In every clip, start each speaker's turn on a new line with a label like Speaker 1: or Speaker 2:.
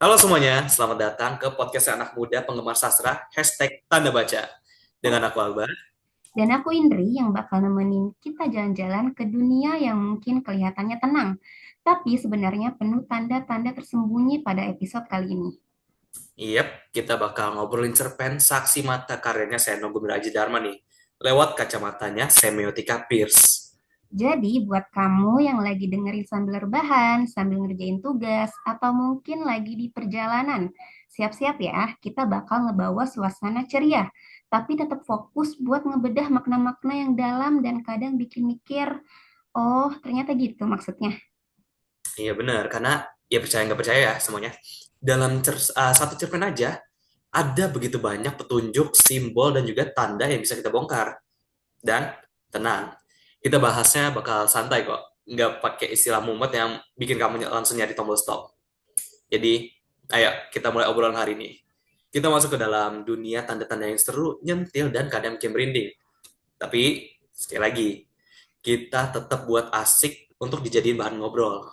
Speaker 1: Halo semuanya, selamat datang ke podcast anak muda penggemar sastra #tanda baca. Dengan aku Albar.
Speaker 2: Dan aku Indri yang bakal nemenin kita jalan-jalan ke dunia yang mungkin kelihatannya tenang, tapi sebenarnya penuh tanda-tanda tersembunyi pada episode kali ini.
Speaker 1: Yep, kita bakal ngobrolin cerpen Saksi Mata karyanya Seno Gumiraji Dharma nih, lewat kacamatanya Semiotika Pierce.
Speaker 2: Jadi buat kamu yang lagi dengerin sambil rebahan, sambil ngerjain tugas, atau mungkin lagi di perjalanan, siap-siap ya, kita bakal ngebawa suasana ceria, tapi tetap fokus buat ngebedah makna-makna yang dalam dan kadang bikin mikir, oh ternyata gitu maksudnya.
Speaker 1: Iya benar, karena ya percaya nggak percaya ya semuanya. Dalam satu cerpen aja, ada begitu banyak petunjuk, simbol, dan juga tanda yang bisa kita bongkar. Dan tenang, kita bahasnya bakal santai kok. Nggak pakai istilah mumet yang bikin kamu langsung nyari tombol stop. Jadi, ayo kita mulai obrolan hari ini. Kita masuk ke dalam dunia tanda-tanda yang seru, nyentil, dan kadang bikin merinding. Tapi, sekali lagi, kita tetap buat asik untuk dijadiin bahan ngobrol.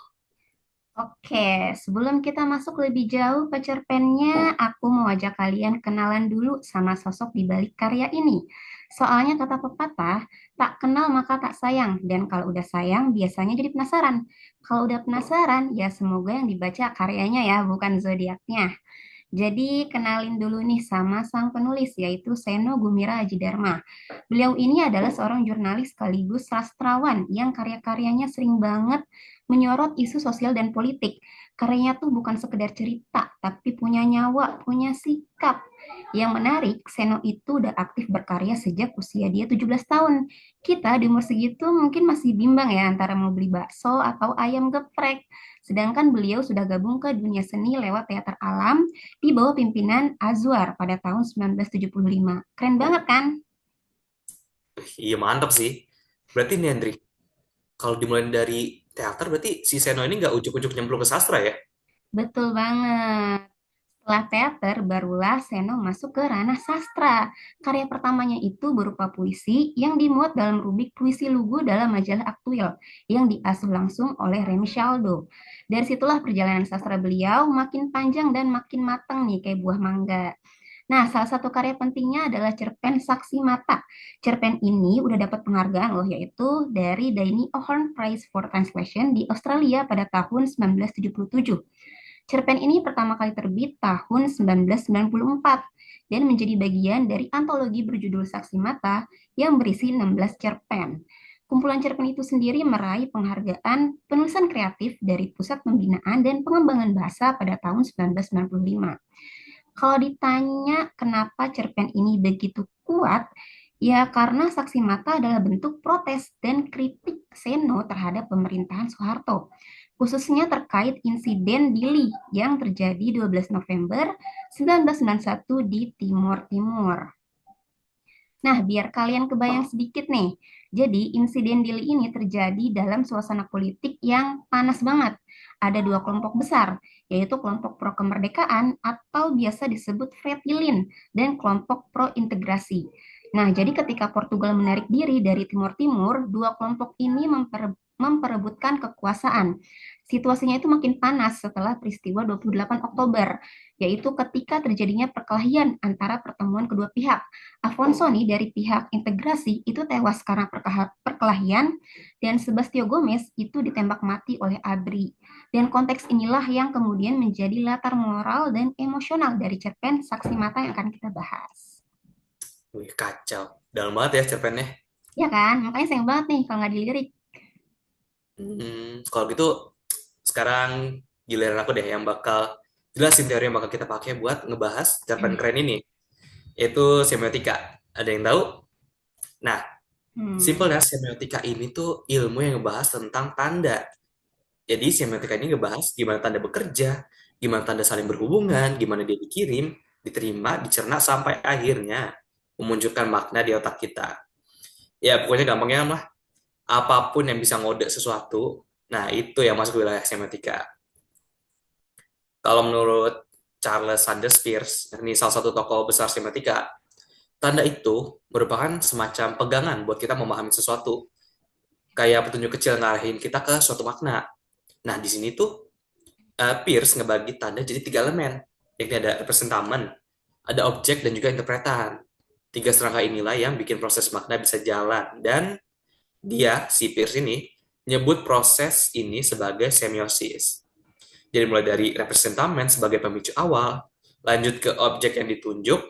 Speaker 2: Oke, sebelum kita masuk lebih jauh ke cerpennya, aku mau ajak kalian kenalan dulu sama sosok di balik karya ini. Soalnya kata pepatah, tak kenal maka tak sayang, dan kalau udah sayang biasanya jadi penasaran. Kalau udah penasaran, ya semoga yang dibaca karyanya ya, bukan zodiaknya. Jadi kenalin dulu nih sama sang penulis yaitu Seno Gumira Ajidarma. Beliau ini adalah seorang jurnalis sekaligus sastrawan yang karya-karyanya sering banget menyorot isu sosial dan politik. Karyanya tuh bukan sekedar cerita, tapi punya nyawa, punya sikap. Yang menarik, Seno itu udah aktif berkarya sejak usia dia 17 tahun. Kita di umur segitu mungkin masih bimbang ya antara mau beli bakso atau ayam geprek. Sedangkan beliau sudah gabung ke dunia seni lewat teater alam di bawah pimpinan Azwar pada tahun 1975. Keren banget kan?
Speaker 1: Iya, mantap sih. Berarti nih, Hendrik, kalau dimulai dari teater, berarti si Seno ini nggak ujuk-ujuk nyemplung ke sastra ya?
Speaker 2: Betul banget. Setelah teater, barulah Seno masuk ke ranah sastra. Karya pertamanya itu berupa puisi yang dimuat dalam rubrik puisi lugu dalam majalah Aktuil yang diasuh langsung oleh Remy Shaldo. Dari situlah perjalanan sastra beliau makin panjang dan makin matang nih kayak buah mangga. Nah, salah satu karya pentingnya adalah cerpen Saksi Mata. Cerpen ini udah dapat penghargaan loh, yaitu dari Danny O'Horn Prize for Translation di Australia pada tahun 1977. Cerpen ini pertama kali terbit tahun 1994 dan menjadi bagian dari antologi berjudul Saksi Mata yang berisi 16 cerpen. Kumpulan cerpen itu sendiri meraih penghargaan penulisan kreatif dari Pusat Pembinaan dan Pengembangan Bahasa pada tahun 1995. Kalau ditanya kenapa cerpen ini begitu kuat, ya karena Saksi Mata adalah bentuk protes dan kritik Seno terhadap pemerintahan Soeharto, khususnya terkait insiden Dili yang terjadi 12 November 1991 di Timur Timur. Nah, biar kalian kebayang sedikit nih. Jadi, insiden Dili ini terjadi dalam suasana politik yang panas banget. Ada dua kelompok besar, yaitu kelompok pro kemerdekaan atau biasa disebut Fretilin dan kelompok pro integrasi. Nah, jadi ketika Portugal menarik diri dari Timur Timur, dua kelompok ini memperebutkan kekuasaan. Situasinya itu makin panas setelah peristiwa 28 Oktober, yaitu ketika terjadinya perkelahian antara pertemuan kedua pihak. Afonso nih dari pihak integrasi itu tewas karena perkelahian dan Sebastio Gomez itu ditembak mati oleh ABRI. Dan konteks inilah yang kemudian menjadi latar moral dan emosional dari cerpen Saksi Mata yang akan kita bahas.
Speaker 1: Wih, kacau. Dalam banget ya cerpennya.
Speaker 2: Ya kan? Makanya sayang banget nih kalau nggak dilirik.
Speaker 1: Kalau gitu, sekarang giliran aku deh yang bakal jelasin teori yang bakal kita pakai buat ngebahas cerpen keren ini, yaitu semiotika. Ada yang tahu? Nah,
Speaker 2: Hmm.
Speaker 1: simpelnya semiotika ini tuh ilmu yang ngebahas tentang tanda. Jadi semiotika ini ngebahas gimana tanda bekerja, gimana tanda saling berhubungan, gimana dia dikirim, diterima, dicerna sampai akhirnya memunculkan makna di otak kita. Ya pokoknya gampangnya mah apapun yang bisa ngode sesuatu, nah itu yang masuk ke wilayah semiotika. Kalau menurut Charles Sanders Peirce, ini salah satu tokoh besar semiotika, tanda itu merupakan semacam pegangan buat kita memahami sesuatu, kayak petunjuk kecil ngarahin kita ke suatu makna. Nah, di sini tuh Pierce ngebagi tanda jadi tiga elemen, yakni ada representamen, ada objek, dan juga interpretan. Tiga serangka inilah yang bikin proses makna bisa jalan. Dan si Pierce ini, nyebut proses ini sebagai semiosis. Jadi mulai dari representamen sebagai pemicu awal, lanjut ke objek yang ditunjuk,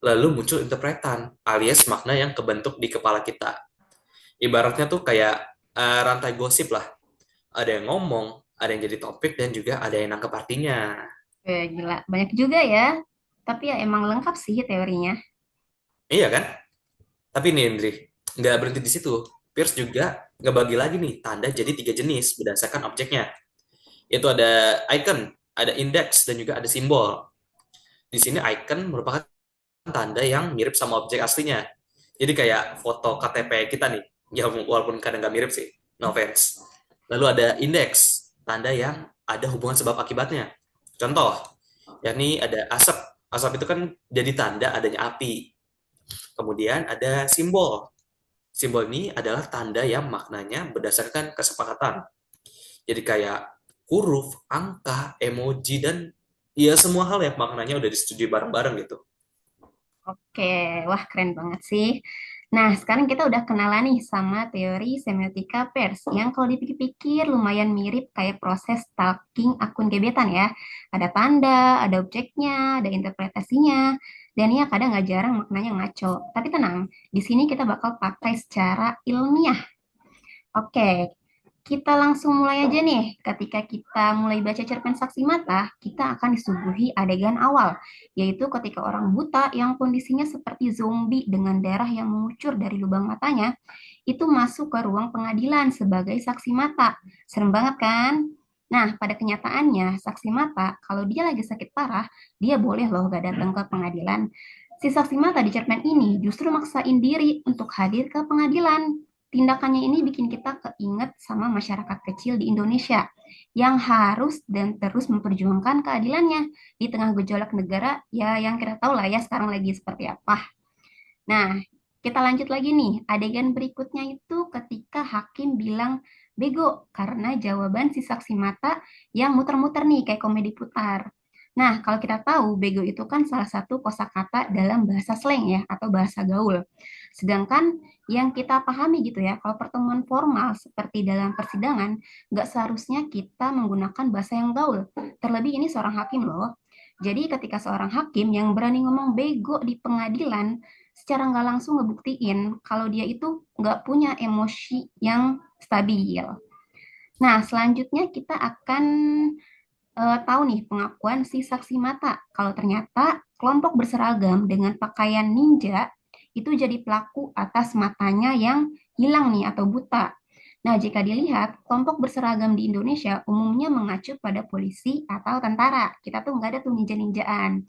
Speaker 1: lalu muncul interpretan, alias makna yang kebentuk di kepala kita. Ibaratnya tuh kayak rantai gosip lah. Ada yang ngomong, ada yang jadi topik, dan juga ada yang nangkep artinya.
Speaker 2: Gila, banyak juga ya. Tapi ya emang lengkap sih teorinya.
Speaker 1: Iya kan? Tapi nih, Indri, nggak berhenti di situ. Pierce juga ngebagi lagi nih tanda jadi tiga jenis berdasarkan objeknya. Itu ada icon, ada index, dan juga ada simbol. Di sini icon merupakan tanda yang mirip sama objek aslinya. Jadi kayak foto KTP kita nih, ya walaupun kadang nggak mirip sih, no offense. Lalu ada index, tanda yang ada hubungan sebab akibatnya. Contoh, yakni ada asap. Asap itu kan jadi tanda adanya api. Kemudian ada simbol. Simbol ini adalah tanda yang maknanya berdasarkan kesepakatan. Jadi kayak huruf, angka, emoji, dan ya semua hal yang maknanya udah disetujui bareng-bareng gitu.
Speaker 2: Oke, wah keren banget sih. Nah, sekarang kita udah kenalan nih sama teori semiotika pers yang kalau dipikir-pikir lumayan mirip kayak proses stalking akun gebetan ya. Ada tanda, ada objeknya, ada interpretasinya, dan ya kadang nggak jarang maknanya ngaco. Tapi tenang, di sini kita bakal pakai secara ilmiah. Oke, kita langsung mulai aja nih. Ketika kita mulai baca cerpen saksi mata, kita akan disuguhi adegan awal, yaitu ketika orang buta yang kondisinya seperti zombie dengan darah yang mengucur dari lubang matanya, itu masuk ke ruang pengadilan sebagai saksi mata. Serem banget kan? Nah, pada kenyataannya, saksi mata, kalau dia lagi sakit parah, dia boleh loh gak datang ke pengadilan. Si saksi mata di cerpen ini justru maksain diri untuk hadir ke pengadilan. Tindakannya ini bikin kita keinget sama masyarakat kecil di Indonesia yang harus dan terus memperjuangkan keadilannya di tengah gejolak negara ya yang kita tahu lah ya sekarang lagi seperti apa. Nah, kita lanjut lagi nih. Adegan berikutnya itu ketika hakim bilang bego karena jawaban si saksi mata yang muter-muter nih kayak komedi putar. Nah, kalau kita tahu bego itu kan salah satu kosakata dalam bahasa slang ya atau bahasa gaul. Sedangkan yang kita pahami gitu ya, kalau pertemuan formal seperti dalam persidangan, nggak seharusnya kita menggunakan bahasa yang gaul. Terlebih ini seorang hakim loh. Jadi ketika seorang hakim yang berani ngomong bego di pengadilan, secara nggak langsung ngebuktiin kalau dia itu nggak punya emosi yang stabil. Nah, selanjutnya kita akan tahu nih pengakuan si saksi mata. Kalau ternyata kelompok berseragam dengan pakaian ninja itu jadi pelaku atas matanya yang hilang nih atau buta. Nah, jika dilihat, kelompok berseragam di Indonesia umumnya mengacu pada polisi atau tentara. Kita tuh nggak ada tuh ninja-ninjaan.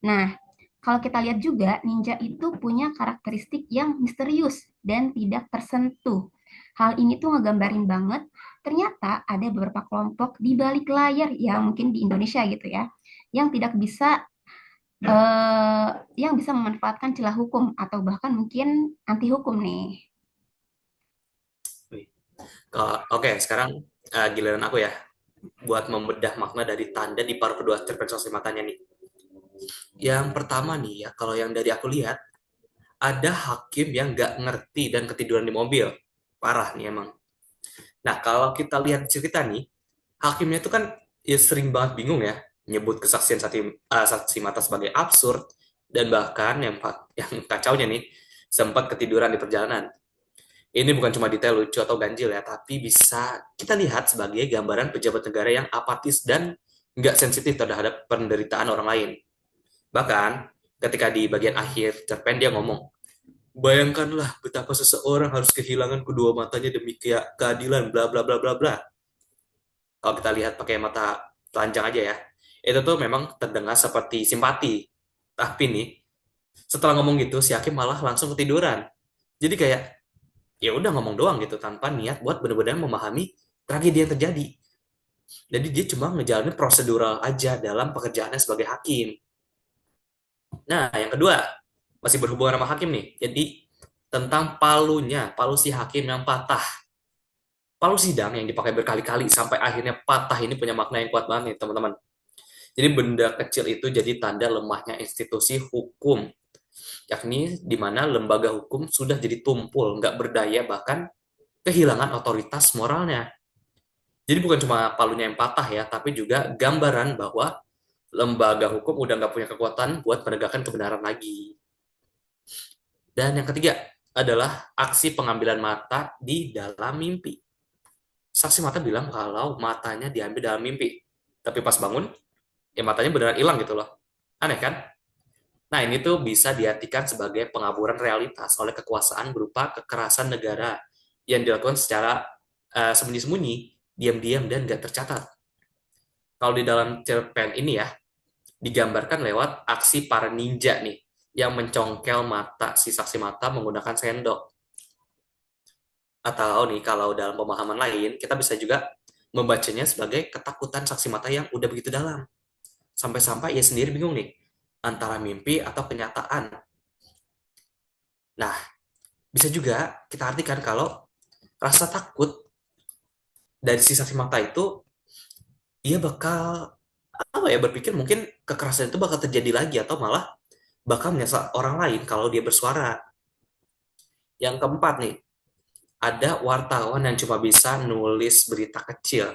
Speaker 2: Nah, kalau kita lihat juga, ninja itu punya karakteristik yang misterius dan tidak tersentuh. Hal ini tuh ngegambarin banget, ternyata ada beberapa kelompok di balik layar, ya mungkin di Indonesia gitu ya, yang tidak bisa, yang bisa memanfaatkan celah hukum atau bahkan mungkin anti hukum nih.
Speaker 1: Oke, sekarang giliran aku ya buat membedah makna dari tanda di paruh kedua cerpen sosial matanya nih. Yang pertama nih ya, kalau yang dari aku lihat, ada hakim yang nggak ngerti dan ketiduran di mobil. Parah nih emang. Nah, kalau kita lihat cerita nih, hakimnya itu kan ya sering banget bingung ya, nyebut kesaksian saksi mata sebagai absurd, dan bahkan yang kacaunya nih, sempat ketiduran di perjalanan. Ini bukan cuma detail lucu atau ganjil ya, tapi bisa kita lihat sebagai gambaran pejabat negara yang apatis dan nggak sensitif terhadap penderitaan orang lain. Bahkan, ketika di bagian akhir cerpen dia ngomong, bayangkanlah betapa seseorang harus kehilangan kedua matanya demi keadilan, bla bla bla bla bla. Kalau kita lihat pakai mata telanjang aja ya, itu tuh memang terdengar seperti simpati. Tapi nih, setelah ngomong gitu, si Hakim malah langsung ketiduran. Jadi kayak, ya udah ngomong doang gitu, tanpa niat buat benar-benar memahami tragedi yang terjadi. Jadi dia cuma ngejalanin prosedural aja dalam pekerjaannya sebagai hakim. Nah, yang kedua, masih berhubungan sama hakim nih. Jadi, tentang palu si hakim yang patah. Palu sidang yang dipakai berkali-kali sampai akhirnya patah ini punya makna yang kuat banget nih teman-teman. Jadi benda kecil itu jadi tanda lemahnya institusi hukum, yakni di mana lembaga hukum sudah jadi tumpul, nggak berdaya, bahkan kehilangan otoritas moralnya. Jadi bukan cuma palunya yang patah ya, tapi juga gambaran bahwa lembaga hukum udah nggak punya kekuatan buat menegakkan kebenaran lagi. Dan yang ketiga adalah aksi pengambilan mata di dalam mimpi. Saksi mata bilang kalau matanya diambil dalam mimpi, tapi pas bangun, ya matanya beneran hilang gitu loh. Aneh kan? Nah, ini tuh bisa diartikan sebagai pengaburan realitas oleh kekuasaan berupa kekerasan negara yang dilakukan secara sembunyi-sembunyi, diam-diam, dan nggak tercatat. Kalau di dalam cerpen ini ya, digambarkan lewat aksi para ninja nih, yang mencongkel mata si saksi mata menggunakan sendok. Atau nih, kalau dalam pemahaman lain, kita bisa juga membacanya sebagai ketakutan saksi mata yang udah begitu dalam. Sampai-sampai ia sendiri bingung nih, antara mimpi atau kenyataan. Nah, bisa juga kita artikan kalau rasa takut dari si saksi mata itu, ia bakal apa ya, berpikir mungkin kekerasan itu bakal terjadi lagi atau malah bakal menyasar orang lain kalau dia bersuara. Yang keempat nih, ada wartawan yang cuma bisa nulis berita kecil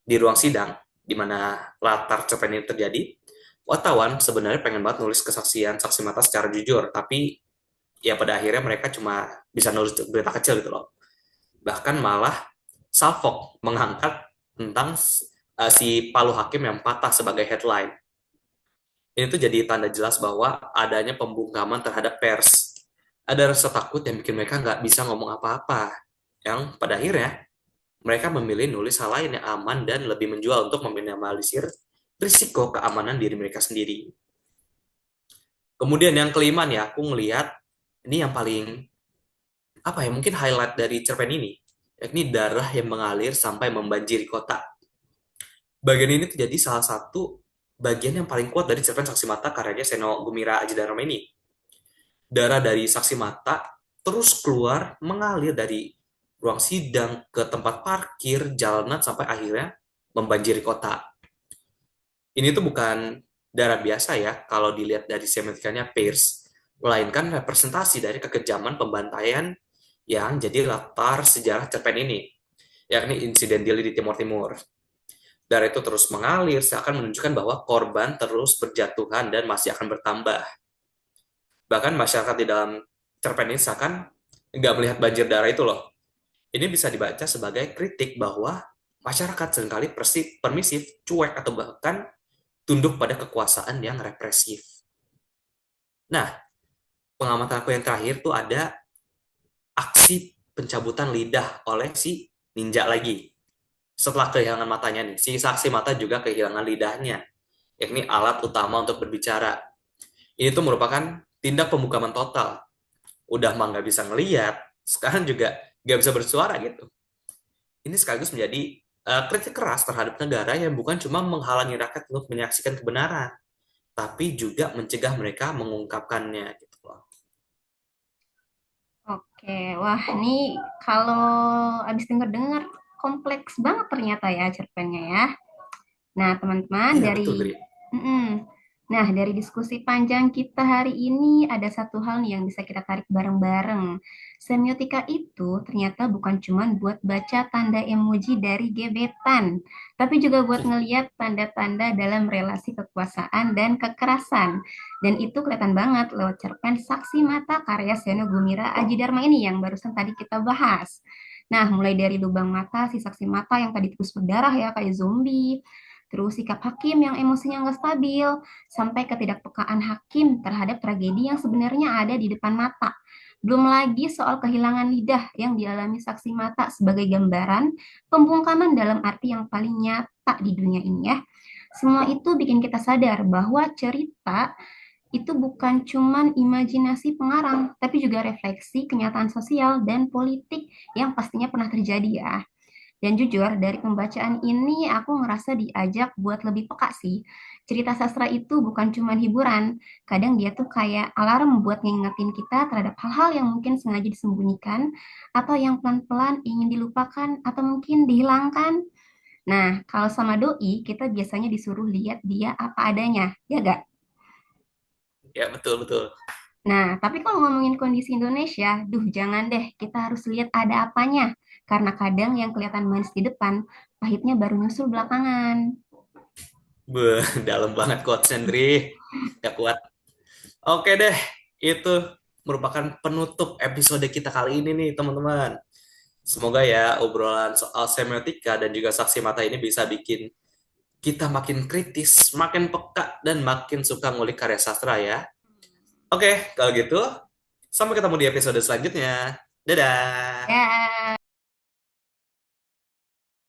Speaker 1: di ruang sidang di mana latar cerpen ini terjadi. Wartawan sebenarnya pengen banget nulis kesaksian saksi mata secara jujur, tapi ya pada akhirnya mereka cuma bisa nulis berita kecil gitu loh. Bahkan malah Salfok mengangkat tentang si Palu Hakim yang patah sebagai headline. Ini tuh jadi tanda jelas bahwa adanya pembungkaman terhadap pers. Ada rasa takut yang bikin mereka nggak bisa ngomong apa-apa. Yang pada akhirnya mereka memilih nulis hal lain yang aman dan lebih menjual untuk meminimalisir risiko keamanan diri mereka sendiri. Kemudian yang kelima nih, aku ngelihat ini yang paling apa ya, mungkin highlight dari cerpen ini, yakni darah yang mengalir sampai membanjiri kota. Bagian ini terjadi salah satu bagian yang paling kuat dari cerpen Saksi Mata karyanya Seno Gumira Aji Dharma ini. Darah dari saksi mata terus keluar mengalir dari ruang sidang ke tempat parkir, jalanan, sampai akhirnya membanjiri kota. Ini tuh bukan darah biasa ya kalau dilihat dari semiotikanya Peirce, melainkan representasi dari kekejaman pembantaian yang jadi latar sejarah cerpen ini, yakni insiden Dili di Timur Timur. Darah itu terus mengalir seakan menunjukkan bahwa korban terus berjatuhan dan masih akan bertambah. Bahkan masyarakat di dalam cerpen ini seakan nggak melihat banjir darah itu loh. Ini bisa dibaca sebagai kritik bahwa masyarakat seringkali permisif, cuek, atau bahkan tunduk pada kekuasaan yang represif. Nah, pengamatan aku yang terakhir tuh ada aksi pencabutan lidah oleh si ninja lagi. Setelah kehilangan matanya nih, si saksi mata juga kehilangan lidahnya, yakni alat utama untuk berbicara. Ini tuh merupakan tindak pembukaman total. Udah mah nggak bisa ngeliat, sekarang juga nggak bisa bersuara gitu. Ini sekaligus menjadi kritik keras terhadap negara yang bukan cuma menghalangi rakyat untuk menyaksikan kebenaran, tapi juga mencegah mereka mengungkapkannya gitu loh.
Speaker 2: Oke, wah ini kalau abis denger-dengar kompleks banget ternyata ya cerpennya ya. Nah, teman-teman,
Speaker 1: Iya
Speaker 2: dari
Speaker 1: betul, Bri.
Speaker 2: mm-mm. Nah, dari diskusi panjang kita hari ini ada satu hal nih yang bisa kita tarik bareng-bareng. Semiotika itu ternyata bukan cuma buat baca tanda emoji dari gebetan, tapi juga buat ngeliat tanda-tanda dalam relasi kekuasaan dan kekerasan. Dan itu kelihatan banget lewat cerpen Saksi Mata karya Seno Gumira Aji Dharma ini yang barusan tadi kita bahas. Nah, mulai dari lubang mata, si saksi mata yang tadi terus berdarah ya, kayak zombie, terus sikap hakim yang emosinya nggak stabil, sampai ketidakpekaan hakim terhadap tragedi yang sebenarnya ada di depan mata. Belum lagi soal kehilangan lidah yang dialami saksi mata sebagai gambaran pembungkaman dalam arti yang paling nyata di dunia ini ya. Semua itu bikin kita sadar bahwa cerita itu bukan cuman imajinasi pengarang, tapi juga refleksi kenyataan sosial dan politik yang pastinya pernah terjadi ya. Dan jujur, dari pembacaan ini aku ngerasa diajak buat lebih peka sih. Cerita sastra itu bukan cuma hiburan, kadang dia tuh kayak alarm buat ngingetin kita terhadap hal-hal yang mungkin sengaja disembunyikan, atau yang pelan-pelan ingin dilupakan, atau mungkin dihilangkan. Nah, kalau sama doi, kita biasanya disuruh lihat dia apa adanya, ya gak?
Speaker 1: Ya, betul, betul.
Speaker 2: Nah, tapi kalau ngomongin kondisi Indonesia, duh jangan deh, kita harus lihat ada apanya. Karena kadang yang kelihatan manis di depan, pahitnya baru nyusul belakangan.
Speaker 1: Beuh, dalam banget quotes Sendri. Gak kuat. Oke deh, itu merupakan penutup episode kita kali ini nih, teman-teman. Semoga ya obrolan soal semiotika dan juga saksi mata ini bisa bikin kita makin kritis, makin peka, dan makin suka ngulik karya sastra ya. Oke, kalau gitu, sampai ketemu di episode selanjutnya. Dadah!
Speaker 2: Ya.